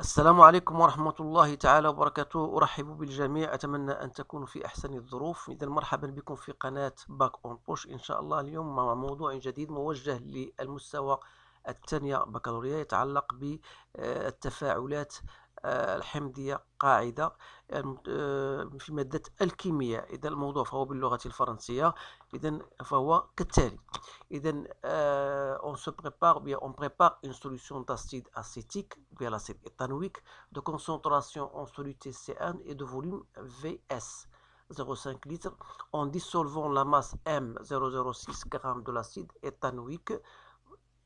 السلام عليكم ورحمة الله تعالى وبركاته. أرحب بالجميع، أتمنى أن تكونوا في أحسن الظروف. إذا مرحبا بكم في قناة باك أون بوش إن شاء الله. اليوم مع موضوع جديد موجه للمستوى الثانية بكالوريا، يتعلق بالتفاعلات الحمضية قاعدة في مادة الكيمياء. إذا الموضوع فهو باللغة الفرنسية. إذا فهو كالتالي. إذا on se prépare, bien on prépare une solution d'acide acétique, bien l'acide éthanoïque, de concentration en soluté C1 et de volume Vs 0,5 litres, en dissolvant la masse M 0,06 g de l'acide éthanoïque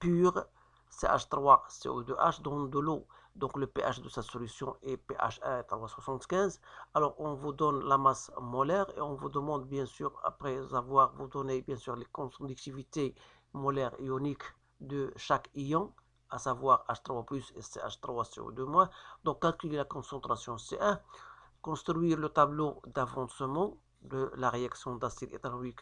pur CH3CO2H dans de l'eau. Donc le pH de sa solution est pH 1 est à 75. Alors on vous donne la masse molaire et on vous demande bien sûr, après avoir vous donné bien sûr les conductivités molaires ioniques de chaque ion, à savoir H3+ et CH3CO2-. Donc calculer la concentration C1, construire le tableau d'avancement de la réaction d'acide éthanoïque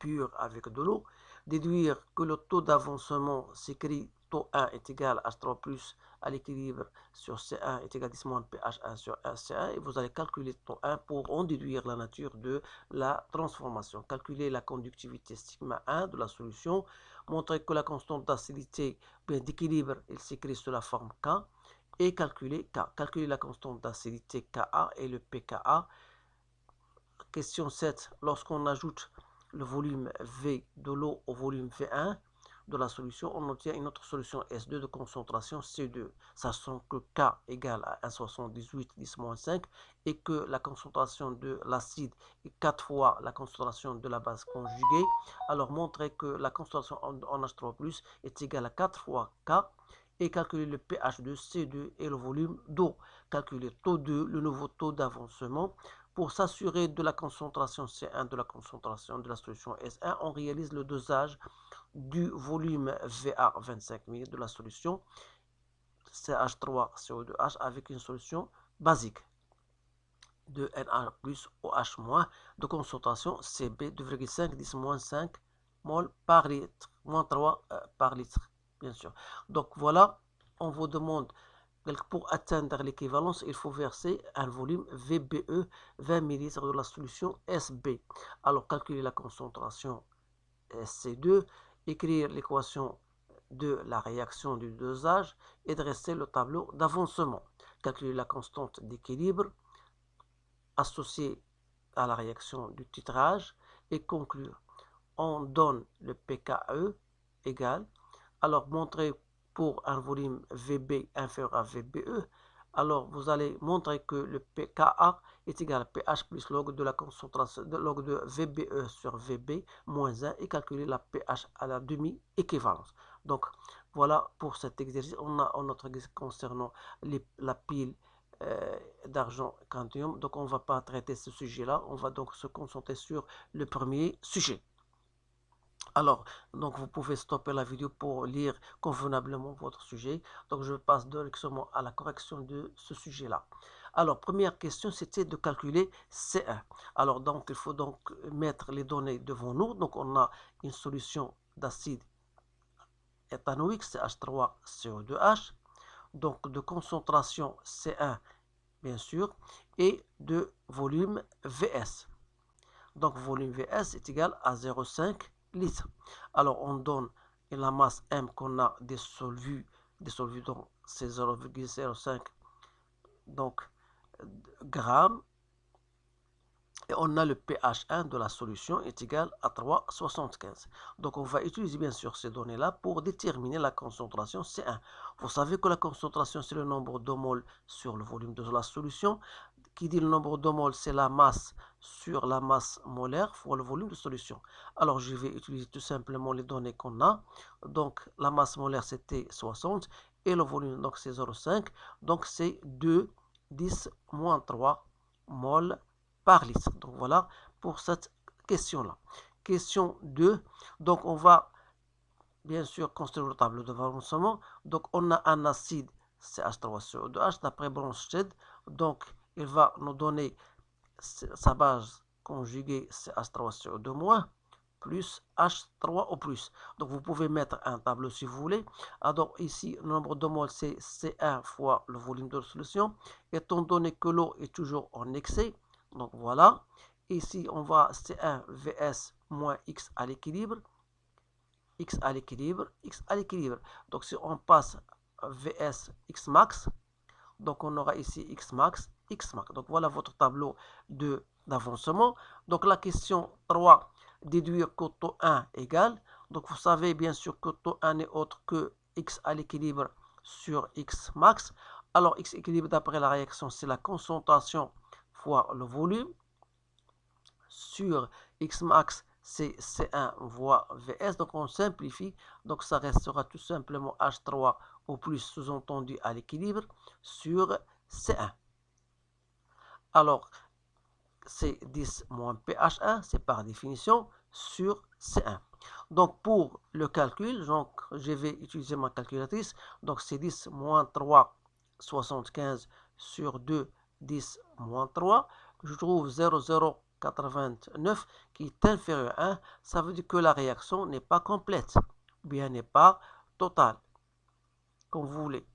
pur avec de l'eau, déduire que le taux d'avancement s'écrit taux 1 est égal à H3+ à l'équilibre sur C1 est égal à pH1 sur 1 C1, et vous allez calculer taux 1 pour en déduire la nature de la transformation. Calculer la conductivité sigma 1 de la solution, montrer que la constante d'acidité d'équilibre il s'écrit sous la forme K, et calculer K. Calculer la constante d'acidité Ka et le pKa. Question 7. Lorsqu'on ajoute le volume V de l'eau au volume V1 de la solution, on obtient une autre solution S2 de concentration C2, sachant que K égale à 1,78 10-5 et que la concentration de l'acide est 4 fois la concentration de la base conjuguée. Alors montrer que la concentration en H3+ est égale à 4 fois K, et calculer le pH de C2 et le volume d'eau. Calculer taux 2, le nouveau taux d'avancement. Pour s'assurer de la concentration C1 de la concentration de la solution S1, on réalise le dosage du volume VA 25 000 de la solution CH3CO2H avec une solution basique de Na plus OH- de concentration CB 2,5 10-5 mol par litre, moins 3 par litre, bien sûr. Donc voilà, on vous demande pour atteindre l'équivalence, il faut verser un volume VBE 20 ml de la solution SB. Alors calculer la concentration SC2, écrire l'équation de la réaction du dosage et dresser le tableau d'avancement. Calculer la constante d'équilibre associée à la réaction du titrage et conclure. On donne le pKe égal. Alors montrer pour un volume VB inférieur à VBE, alors vous allez montrer que le pKa est égal à pH plus log de la concentration de log de VBE sur VB moins 1 et calculer la pH à la demi-équivalence. Donc voilà pour cet exercice. On a un autre exercice concernant la pile d'argent quantium. Donc on ne va pas traiter ce sujet-là. On va donc se concentrer sur le premier sujet. Alors, donc vous pouvez stopper la vidéo pour lire convenablement votre sujet. Donc je passe directement à la correction de ce sujet-là. Alors, première question, c'était de calculer C1. Alors, donc il faut donc mettre les données devant nous. Donc on a une solution d'acide éthanoïque, CH3CO2H. Donc de concentration C1, bien sûr, et de volume Vs. Donc volume Vs est égal à 0,5 litres. Alors on donne la masse M qu'on a dissolvue donc c'est 0,05 donc grammes, et on a le pH1 de la solution est égal à 3,75. Donc on va utiliser bien sûr ces données-là pour déterminer la concentration C1. Vous savez que la concentration c'est le nombre de moles sur le volume de la solution. Qui dit le nombre de moles, c'est la masse sur la masse molaire fois le volume de solution. Alors je vais utiliser tout simplement les données qu'on a. Donc la masse molaire c'était 60 et le volume donc c'est 0,5. Donc c'est 2 10 moins 3 moles par litre. Donc voilà pour cette question-là. Question 2. Donc on va bien sûr construire le tableau de balancement. Donc on a un acide CH3CO2H d'après Bronsted. Donc il va nous donner sa base conjuguée CH3CO2-, plus H3 au plus. Donc vous pouvez mettre un tableau si vous voulez. Alors ici, le nombre de moles, c'est C1 fois le volume de la solution. Étant donné que l'eau est toujours en excès, donc voilà. Ici, on va C1 VS moins X à l'équilibre. X à l'équilibre, X à l'équilibre. Donc si on passe VS X max, donc on aura ici X max, X max. Donc voilà votre tableau d'avancement. Donc la question 3, déduire que taux 1 égale. Donc vous savez bien sûr que taux 1 n'est autre que X à l'équilibre sur X max. Alors X équilibre d'après la réaction, c'est la concentration fois le volume sur X max, c'est C1 fois VS. Donc on simplifie. Donc ça restera tout simplement H3 au plus sous-entendu à l'équilibre sur C1. Alors, c'est 10 moins pH1, c'est par définition sur C1. Donc pour le calcul, donc, je vais utiliser ma calculatrice. Donc c'est 10 moins 3, 75 sur 2, 10 moins 3. Je trouve 0,089 qui est inférieur à 1. Ça veut dire que la réaction n'est pas complète, ou bien n'est pas totale, comme vous voulez.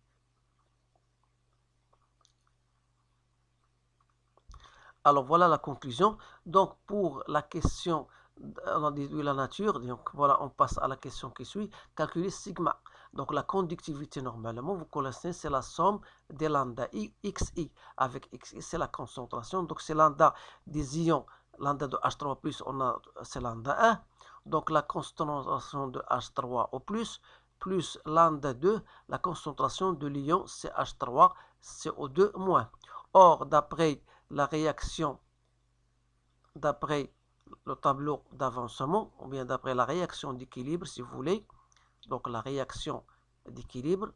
Alors voilà la conclusion. Donc pour la question, on a déduit la nature. Donc voilà, on passe à la question qui suit. Calculer sigma. Donc la conductivité normalement, vous connaissez, c'est la somme des lambda xi. Avec xi, c'est la concentration. Donc c'est lambda des ions. Lambda de H3+, c'est lambda 1. Donc la concentration de H3 au plus lambda 2, la concentration de l'ion CH3 CO2-. Or, d'après la réaction, d'après le tableau d'avancement, ou bien d'après la réaction d'équilibre, si vous voulez, donc la réaction d'équilibre,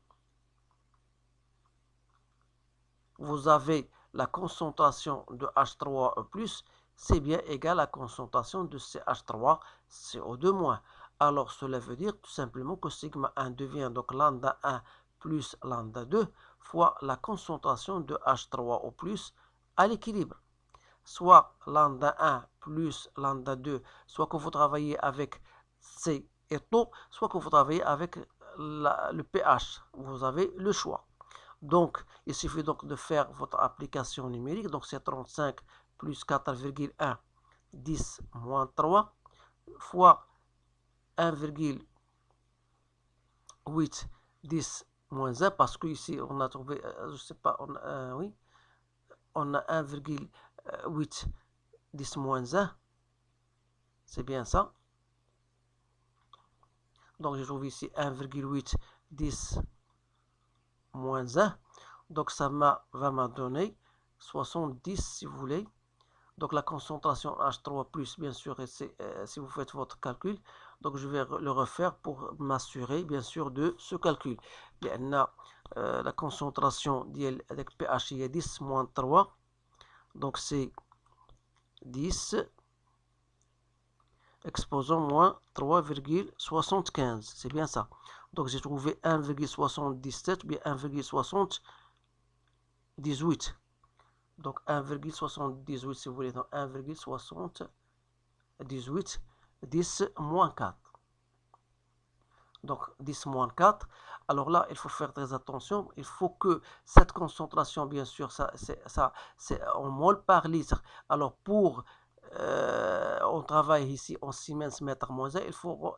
vous avez la concentration de H3+, c'est bien égal à la concentration de CH3, CO2-. Alors, cela veut dire tout simplement que sigma 1 devient donc lambda 1 plus lambda 2 fois la concentration de H3O+ à l'équilibre. Soit lambda 1 plus lambda 2, soit que vous travaillez avec C et taux, soit que vous travaillez avec le pH. Vous avez le choix. Donc, il suffit donc de faire votre application numérique. Donc, c'est 35 plus 4,1, 10 moins 3, fois 1,8, 10 moins 1, parce qu'ici, on a trouvé, je ne sais pas, oui, on a 1,8, 10 moins 1, c'est bien ça. Donc, je trouve ici 1,8, 10 moins 1. Donc, ça va me donner 70, si vous voulez. Donc, la concentration H3+, bien sûr, si vous faites votre calcul. Donc, je vais le refaire pour m'assurer, bien sûr, de ce calcul. La concentration avec pH est 10 moins 3. Donc, c'est 10 exposant moins 3,75. C'est bien ça. Donc, j'ai trouvé 1,77, bien 1,78. Donc 1,78 si vous voulez, donc 1,78, 10 moins 4. Donc 10 moins 4. Alors là, il faut faire très attention. Il faut que cette concentration, bien sûr, c'est en mol par litre. Alors pour, on travaille ici en Siemens mètre moins 1, il faut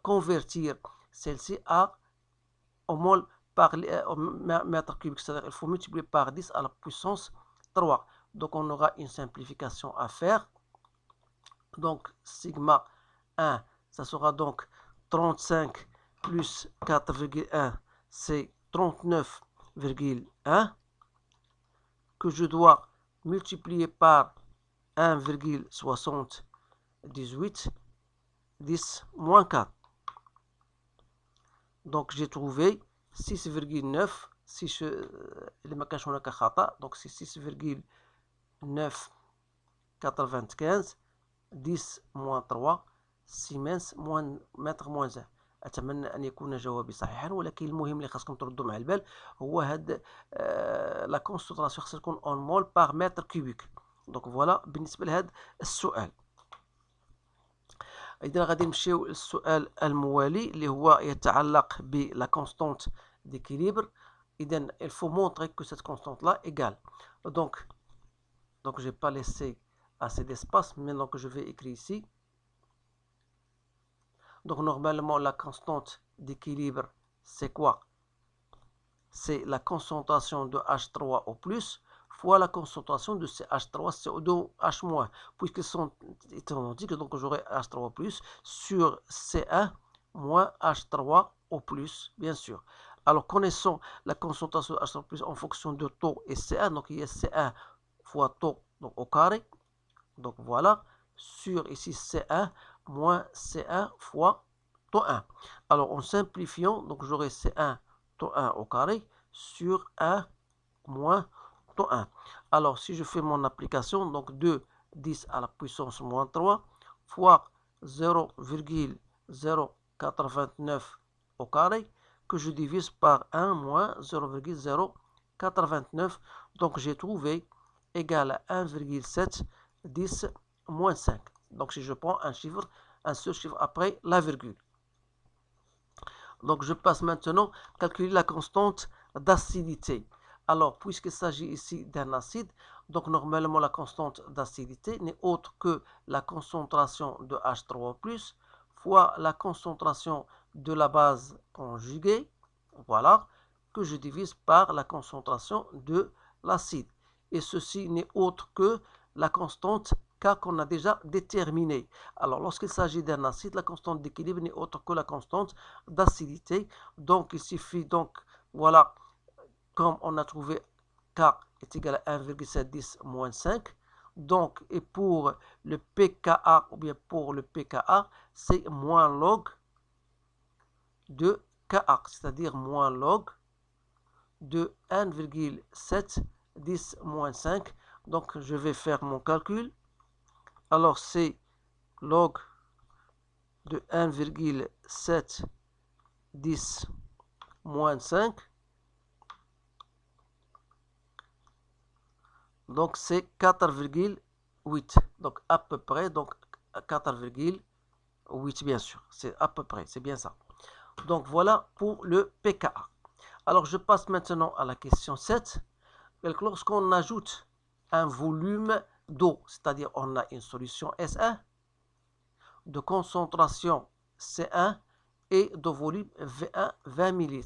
convertir celle-ci en mol par mètre cubique. C'est-à-dire il faut multiplier par 10 à la puissance 3. Donc, on aura une simplification à faire. Donc, sigma 1, ça sera donc 35 plus 4,1, c'est 39,1 que je dois multiplier par 1,78, 10 moins 4. Donc, j'ai trouvé 6,9. Si je les مكانش هناك خطأ donc c'est 6,995 10 moins 3 سيمنس متر moins 1. أتمنى أن يكون جوابي صحيحا، ولكن المهم اللي خاصكم تردوا مع البال هو هاد لا كونسنتراسيون خاصها تكون اون مول باغ متر كوبيك. دونك فوالا بالنسبة لهذا السؤال. إذا غادي نمشيو للسؤال الموالي اللي هو يتعلق بلا كونستانت d'équilibre. إذا il faut montrer que cette constante là égale. Donc j'ai pas laissé assez d'espace, maintenant que je vais écrire ici. Donc normalement la constante d'équilibre c'est quoi? C'est la concentration de H3O+, fois la concentration de CH3CO2H-, puisqu'ils sont identiques, donc j'aurai H3O+, sur C1 moins H3O+, bien sûr. Alors connaissons la concentration de H3O+, en fonction de taux et C1, donc il y a C1 fois taux, donc au carré, donc voilà, sur ici C1 moins C1 fois taux 1. Alors en simplifiant, donc j'aurai C1 taux 1 au carré sur 1 moins taux 1. Alors si je fais mon application, donc 2 10 à la puissance moins 3 fois 0,089 au carré que je divise par 1 moins 0,089. Donc j'ai trouvé égal à 1,7 10 moins 5. Donc si je prends un chiffre, un seul chiffre après la virgule. Donc je passe maintenant à calculer la constante d'acidité. Alors puisqu'il s'agit ici d'un acide, donc normalement la constante d'acidité n'est autre que la concentration de H3O+, fois la concentration de la base conjuguée, voilà, que je divise par la concentration de l'acide. Et ceci n'est autre que la constante K qu'on a déjà déterminée. Alors lorsqu'il s'agit d'un acide, la constante d'équilibre n'est autre que la constante d'acidité. Donc il suffit donc, voilà, comme on a trouvé K est égal à 1,710 moins 5. Donc, et pour le pKa, ou bien pour le pKa, c'est moins log de Ka, c'est-à-dire moins log de 1,710 moins 5. Donc, je vais faire mon calcul. Alors, c'est log de 1,710 moins 5. Donc, c'est 4,8. Donc, à peu près, donc 4,8 bien sûr. C'est à peu près, c'est bien ça. Donc, voilà pour le pKa. Alors, je passe maintenant à la question 7. Lorsqu'on ajoute un volume d'eau, c'est-à-dire on a une solution S1 de concentration C1 et de volume V1 20 ml.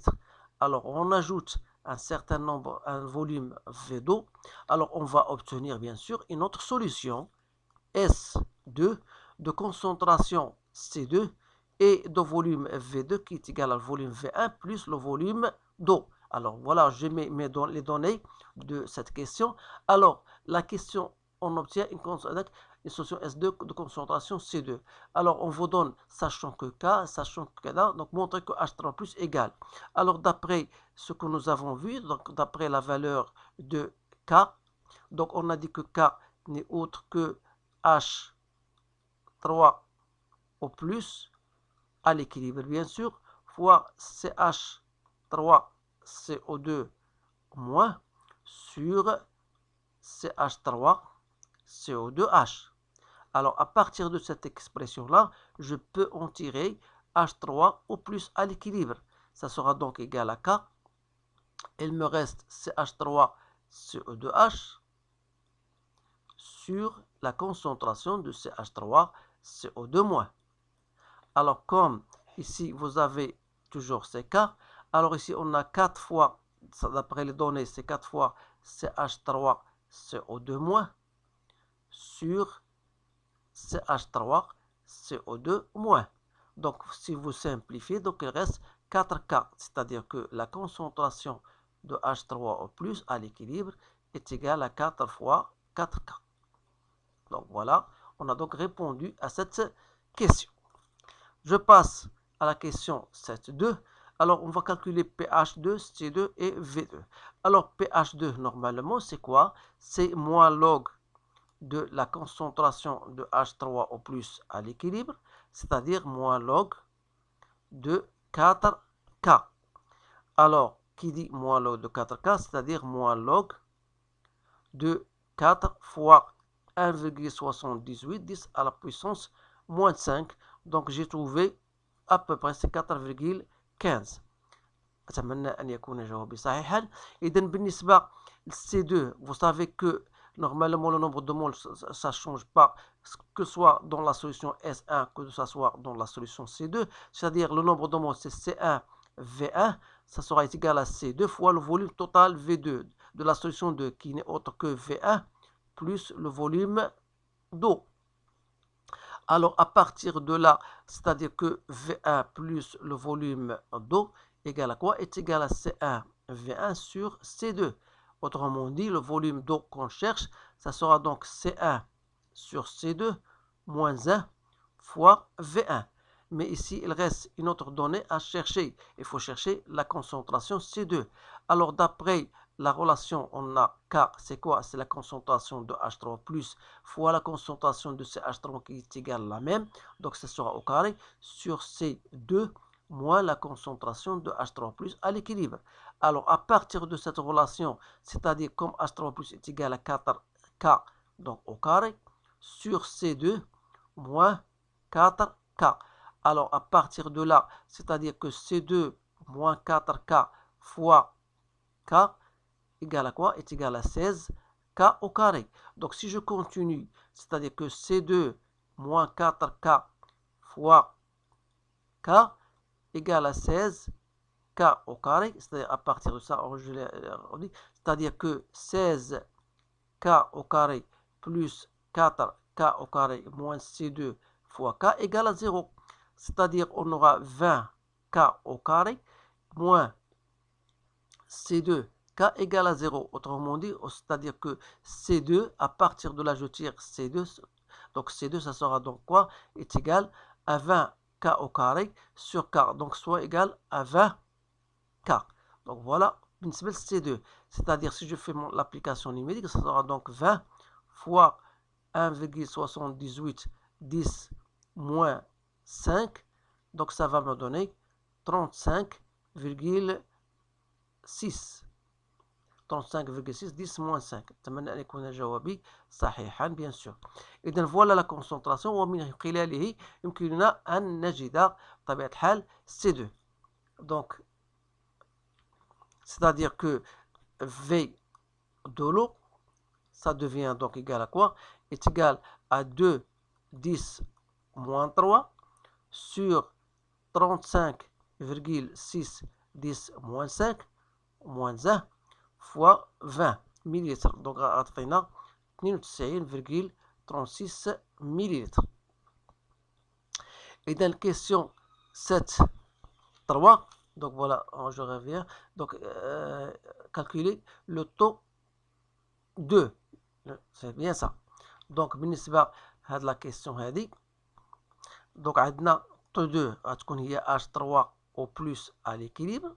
Alors on ajoute un certain nombre, un volume V d'eau, alors on va obtenir bien sûr une autre solution S2 de concentration C2 et de volume V2 qui est égal au volume V1 plus le volume d'eau. Alors voilà, je mets les données de cette question. Alors la question, on obtient une solution S2 de concentration C2. Alors on vous donne, sachant que K, sachant que K, donc montrer que H3+ égale. Alors d'après ce que nous avons vu, donc d'après la valeur de K, donc on a dit que K n'est autre que H3 au plus à l'équilibre bien sûr, fois CH3 CO2 moins sur CH3 CO2H. Alors, à partir de cette expression-là, je peux en tirer H3 au plus à l'équilibre. Ça sera donc égal à K. Il me reste CH3 CO2H sur la concentration de CH3 CO2-. Alors, comme ici, vous avez toujours CK, alors ici, on a 4 fois, d'après les données, c'est 4 fois CH3 CO2- sur CH3 CO2-. Donc, si vous simplifiez, donc il reste 4K, c'est-à-dire que la concentration de H3O plus à l'équilibre est égale à 4 fois 4K. Donc voilà, on a donc répondu à cette question. Je passe à la question 7.2. Alors, on va calculer pH2, C2 et V2. Alors, pH2, normalement, c'est quoi? C'est moins log de la concentration de H3O plus à l'équilibre, c'est-à-dire moins log de 4K. Alors, qui dit moins log de 4K, c'est-à-dire moins log de 4 fois 1,78, 10 à la puissance moins 5. Donc j'ai trouvé à peu près c'est 4,15. أتمنى أن يكون جوابي صحيحا. إذا بالنسبة C2, vous savez que normalement le nombre de moles ça ne change pas, que ce soit dans la solution S1 que ce soit dans la solution C2, c'est-à-dire le nombre de moles c'est C1 V1, ça sera égal à C2 fois le volume total V2 de la solution 2 qui n'est autre que V1 plus le volume d'eau. Alors à partir de là, c'est-à-dire que V1 plus le volume d'eau égal à quoi? Est égal à C1 V1 sur C2. Autrement dit, le volume d'eau qu'on cherche, ça sera donc C1 sur C2 moins 1 fois V1. Mais ici, il reste une autre donnée à chercher. Il faut chercher la concentration C2. Alors d'après la relation, on a K, c'est quoi? C'est la concentration de H3 plus fois la concentration de CH3 qui est égale à la même. Donc ça sera au carré sur C2 moins la concentration de H3 plus à l'équilibre. Alors à partir de cette relation, c'est-à-dire comme H3 plus est égal à 4K, donc au carré, sur C2 moins 4K. Alors à partir de là, c'est-à-dire que C2 moins 4K fois K égale à quoi? Est égal à 16K au carré. Donc si je continue, c'est-à-dire que C2 moins 4K fois K égale à 16K au carré, c'est-à-dire à partir de ça, c'est-à-dire que 16K au carré plus 4K au carré moins C2 fois K égale à 0. C'est-à-dire on aura 20K au carré moins C2 K égale à 0. Autrement dit, c'est-à-dire que C2, à partir de là, je tire C2. Donc C2, ça sera donc quoi? Est égal à 20K au carré sur K. Donc soit égal à 20K. Donc voilà, une C2. C'est-à-dire si je fais l'application numérique, ça sera donc 20 fois 1,78 10 moins 5. Donc ça va me donner 35,6. 35,6 10 moins 5. أتمنى أن يكون جوابي صحيحا bien sûr. إذا voilà la concentration ومن خلاله يمكننا أن نجد بطبيعة الحال C2. Donc c'est-à-dire que V de l'eau, ça devient donc égal à quoi? Est égal à 2 10 moins 3 sur 35,6 10 moins 5 moins 1 fois 20 millilitres. Donc عطينا 92,36 millilitres. Et dans la question 7.3, donc voilà, je reviens. Donc calculer le taux 2. C'est bien ça. Donc بالنسبة هذه la question هذه. Donc عندنا taux 2 غتكون هي H3 au plus à l'équilibre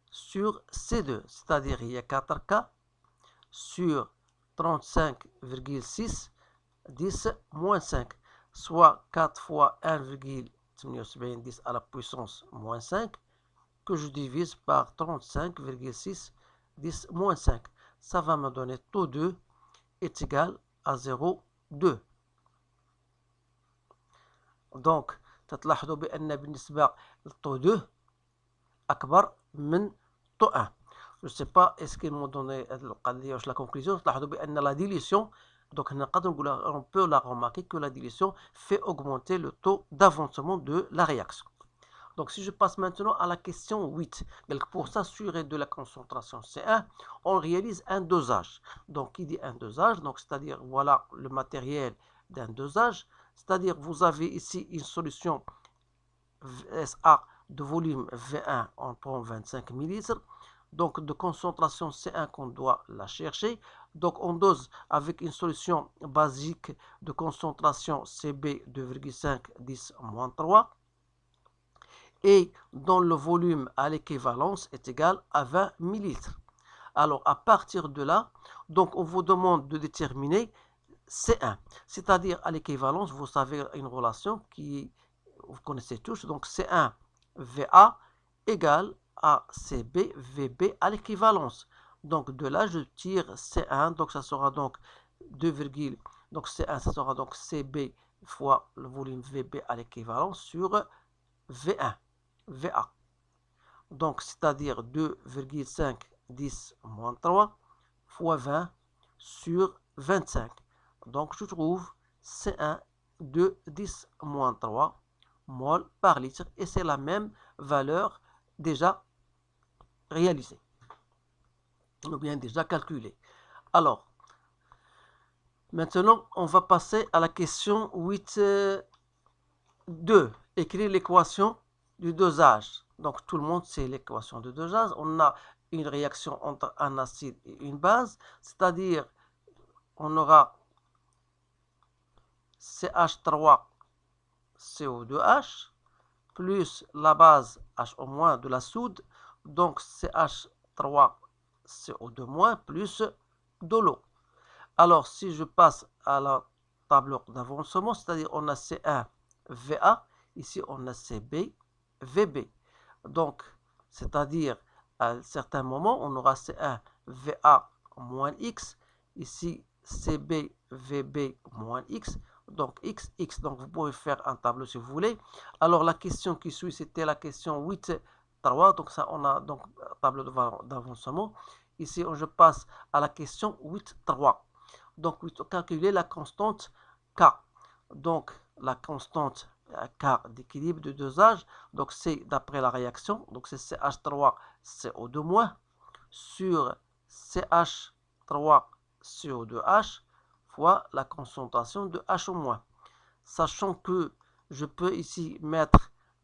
sur C2, c'est-à-dire il y a 4K sur 35,6 10 moins 5, soit 4 fois 1,78 à la puissance moins 5, que je divise par 35,6 10 moins 5. Ça va me donner taux 2 est égal à 0,2. Donc تلاحظوا بأن بالنسبة للتو 2 أكبر من تو 1. Je ne sais pas est-ce qu'ils m'ont donné la conclusion. تلاحظوا بأن la dilution, donc on peut la remarquer que la dilution fait augmenter le taux d'avancement de la réaction. Donc si je passe maintenant à la question 8, donc pour s'assurer de la concentration C1, on réalise un dosage. Donc qui dit un dosage, donc c'est-à-dire voilà le matériel d'un dosage, c'est-à-dire vous avez ici une solution SA de volume V1, on prend 25 ml, donc de concentration C1 qu'on doit la chercher. Donc on dose avec une solution basique de concentration CB 2,5 10 moins 3. Et dont le volume à l'équivalence est égal à 20 ml. Alors à partir de là, donc on vous demande de déterminer C1, c'est-à-dire à l'équivalence, vous savez une relation qui vous connaissez tous, donc C1 VA égale à CB VB à l'équivalence. Donc de là je tire C1, donc ça sera donc 2, donc C1 ça sera donc CB fois le volume VB à l'équivalent sur V1, VA. Donc, c'est-à-dire 2,5 10 moins 3 fois 20 sur 25. Donc, je trouve C1 de 10 moins 3 mol par litre. Et c'est la même valeur déjà réalisée, ou bien déjà calculée. Alors, maintenant, on va passer à la question 8.2. Écrire l'équation du dosage. Donc, tout le monde sait l'équation du dosage. On a une réaction entre un acide et une base, c'est-à-dire on aura CH3CO2H plus la base HO- de la soude, donc CH3CO2- plus de l'eau. Alors, si je passe à la tableau d'avancement, c'est-à-dire on a C1VA, ici on a CB-VB. Donc, c'est-à-dire à un certain moment, on aura C1VA moins X, ici CB-VB moins X, donc X, X. Donc, vous pouvez faire un tableau si vous voulez. Alors, la question qui suit, c'était la question 8.3. Donc, ça, on a donc tableau d'avancement. Ici, je passe à la question 8.3. Donc, calculer la constante K. Donc, la constante K d'équilibre de dosage, donc c'est d'après la réaction, donc c'est CH3CO2- sur CH3CO2H fois la concentration de HO-. Sachant que je peux ici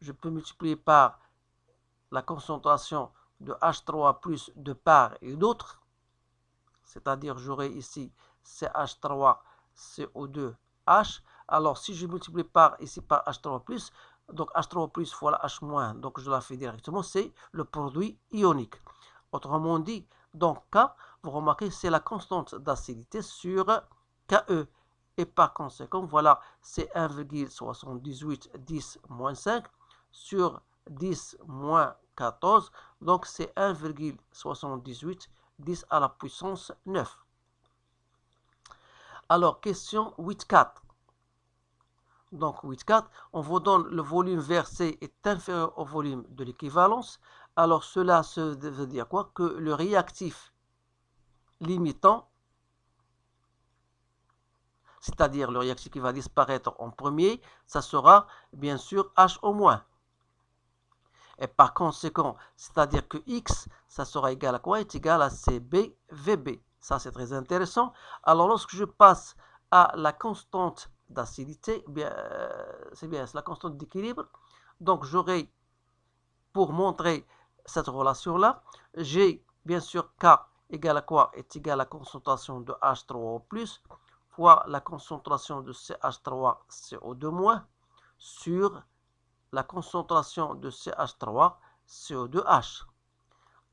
je peux multiplier par la concentration de H3 plus de part et d'autre, c'est-à-dire j'aurai ici CH3CO2H. Alors, si je multiplie par ici par H3+, donc H3+ fois la H-, donc je la fais directement, c'est le produit ionique. Autrement dit, donc K, vous remarquez, c'est la constante d'acidité sur KE. Et par conséquent, voilà, c'est 1,78 10 moins 5 sur 10 moins 14. Donc, c'est 1,78 10 à la puissance 9. Alors, question 8.4. Donc, 8.4, on vous donne le volume versé est inférieur au volume de l'équivalence. Alors, cela veut dire quoi? Que le réactif limitant, c'est-à-dire le réactif qui va disparaître en premier, ça sera bien sûr HO-. Et par conséquent, c'est-à-dire que X, ça sera égal à quoi? Est égal à CB-VB. Ça, c'est très intéressant. Alors, lorsque je passe à la constante d'acidité, c'est la constante d'équilibre. Donc, j'aurai, pour montrer cette relation-là, j'ai bien sûr K égale à quoi? Est égal à la concentration de H3O+, fois la concentration de CH3CO2- sur la concentration de CH3CO2H.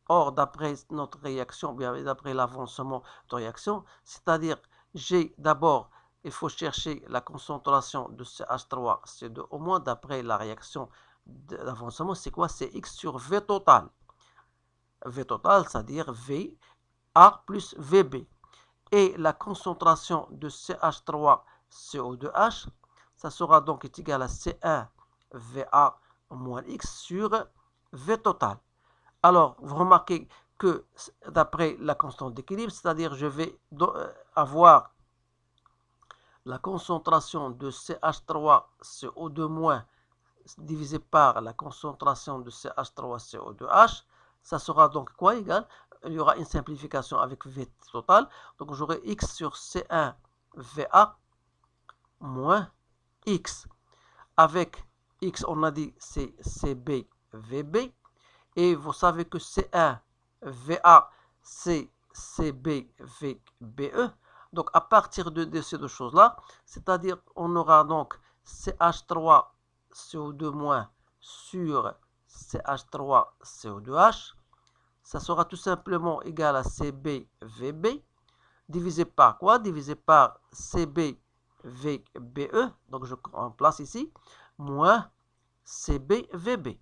Or, d'après notre réaction, bien d'après l'avancement de réaction, c'est-à-dire j'ai d'abord, il faut chercher la concentration de CH3CO2 d'après la réaction d'avancement, c'est quoi? C'est X sur V total. V total, c'est-à-dire VA plus VB. Et la concentration de CH3CO2H, ça sera donc égal à C1 VA moins X sur V total. Alors, vous remarquez que d'après la constante d'équilibre, c'est-à-dire je vais avoir la concentration de CH3CO2- divisé par la concentration de CH3CO2H, ça sera donc quoi égal? Il y aura une simplification avec V total, donc j'aurai X sur C1 VA moins X. Avec X, on a dit c'est CB VB. Et vous savez que C1 VA, c'est CB VBE. Donc, à partir de ces deux choses-là, c'est-à-dire on aura donc CH3CO2- sur CH3CO2H. Ça sera tout simplement égal à CB-VB, divisé par quoi? Divisé par CB-VBE, donc je remplace ici, moins CB-VB.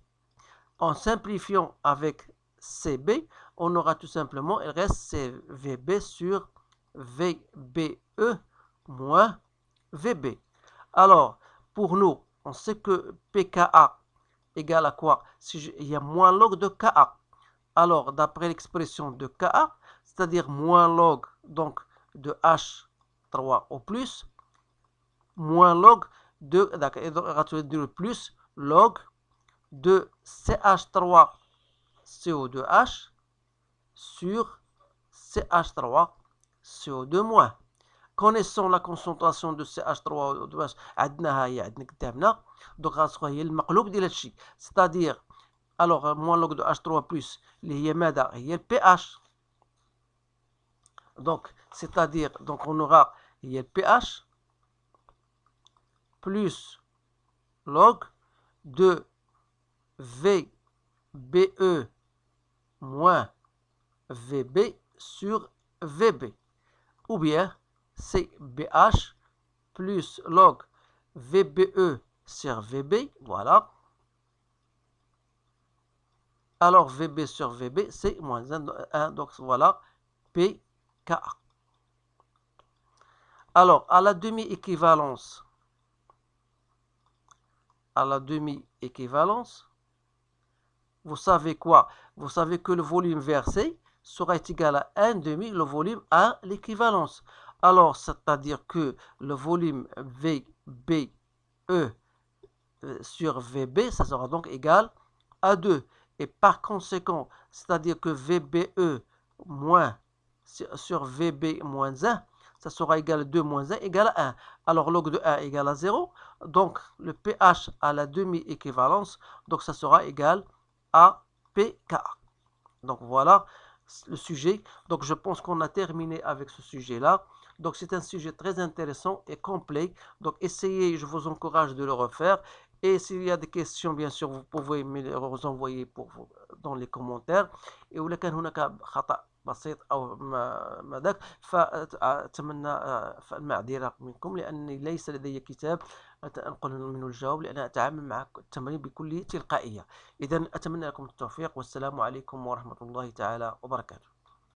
En simplifiant avec CB, on aura tout simplement, il reste CVB sur VBE moins VB. Alors, pour nous, on sait que pKa égale à quoi? Si il y a moins log de Ka. Alors, d'après l'expression de Ka, c'est-à-dire moins log donc de H3 au plus, moins log de, de plus log de CH3 CO2H sur CH3 CO2-. Connaissons la concentration de CH3 O2H, عندنا هي عندنا قدامنا دونك غتبقى هي المقلوب ديال هادشي، c'est-à-dire alors moins log de H3 plus اللي هي ماذا؟ هي ال pH. donc c'est-à-dire donc on aura هي ال pH plus log de VBE moins VB sur VB, ou bien c'est BH plus log VBE sur VB, voilà. Alors VB sur VB, c'est moins 1, donc voilà pKa. Alors, à la demi-équivalence, vous savez quoi? Vous savez que le volume versé sera égal à 1 demi le volume à l'équivalence. Alors, c'est-à-dire que le volume VBE sur VB, ça sera donc égal à 2. Et par conséquent, c'est-à-dire que VBE moins sur VB moins 1, ça sera égal à 2 moins 1 égal à 1. Alors, log de 1 égale à 0. Donc, le pH à la demi-équivalence, donc ça sera égal à pKa. Donc, voilà le sujet. Donc, je pense qu'on a terminé avec ce sujet-là. Donc, c'est un sujet très intéressant et complet. Donc, essayez, je vous encourage de le refaire. Et s'il y a des questions, bien sûr, vous pouvez me les envoyer dans les commentaires. Et ولا كان هناك خطأ بسيط أو ما ذاك فأتمنى المعذرة منكم، لأني ليس لدي كتاب أنقل منه الجواب، لأن أتعامل مع التمرين بكل تلقائية. إذا أتمنى لكم التوفيق، والسلام عليكم ورحمة الله تعالى وبركاته.